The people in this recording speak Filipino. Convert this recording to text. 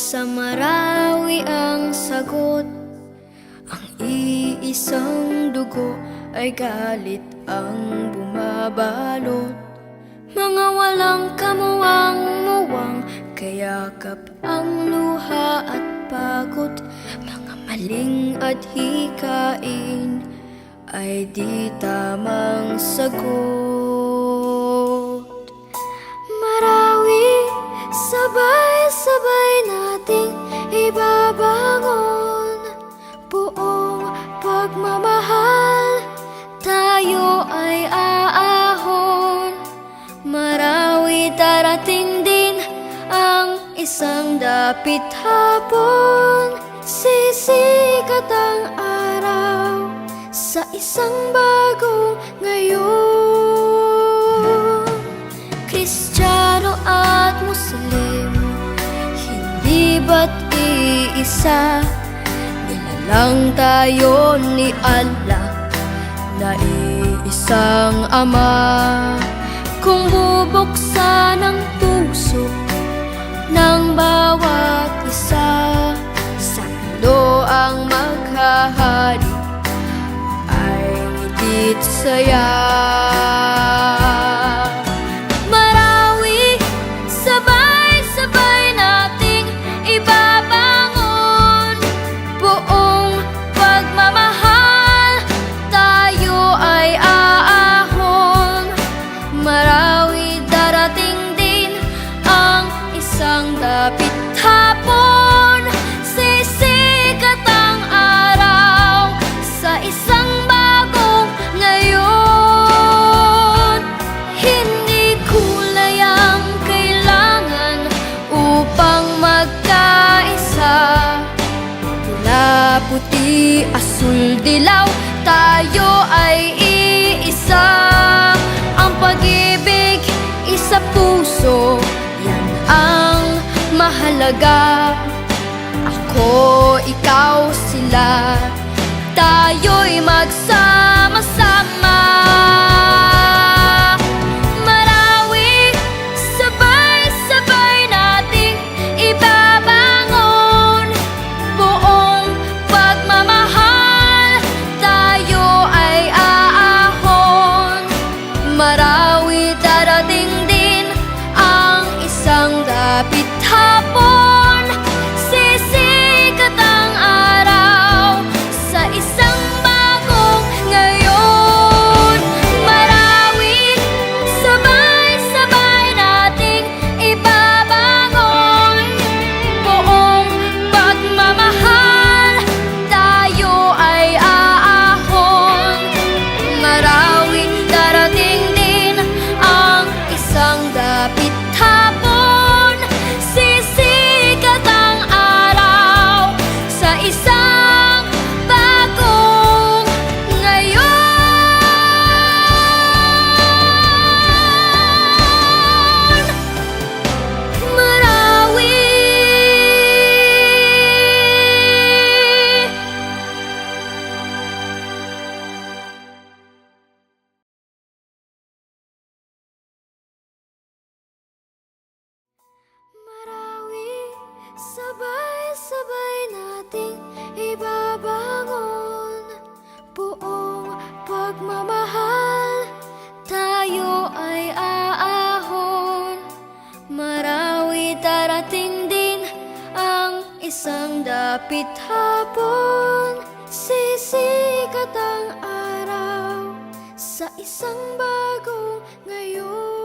Sa Marawi ang sagot, ang iisang dugo ay galit ang bumabalot. Mga walang kamuwang-muwang, kayakap ang luha at pagod. Mga maling at hikain ay di tamang sagot. Marawi, sabay-sabay nating ibabangon. Buong pagmamahal, tayo ay aahon. Marawi, darating din ang isang dapit hapon. Sisikat ang araw sa isang bagong ngayon. Kristiyano at Muslim, hindi ba't iisa? Nilalang tayo ni Allah na iisang Ama. Kung bubuksan ang puso ng bawat isa, sa mundo ang maghahari ay ngiti't saya. Marawi, sabay-sabay nating ibabangon. Buong pagmamahal, tayo ay aahon. Marawi, darating din ang isang dapit hapon. Sisikat ang araw sa isang bagong ngayon. Hindi kulay ang kailangan upang magkaisa. Pula, puti, asul, dilaw, tayo ay iisa. Ang pag-ibig, isa puso, yan ang mahalaga. Ako, ikaw, sila, tayo'y magsama-sama. Marawi, sabay-sabay nating ibabangon. Buong pagmamahal, tayo ay aahon. Marawi, darating din ang isang dapit hapon. Sisikat ang araw sa isang bagong ngayon. Marawi, sabay-sabay nating ibabangon. Buong pagmamahal, tayo ay aahon. Marawi, darating din ang isang dapit hapon. Sisikat ang araw sa isang bagong ngayon. Marawi. Marawi, sabay-sabay nating ibabangon. Buong pagmamahal, tayo ay aahon. Marawi, darating din ang isang dapit hapon. Sisikat ang araw sa isang bagong ngayon.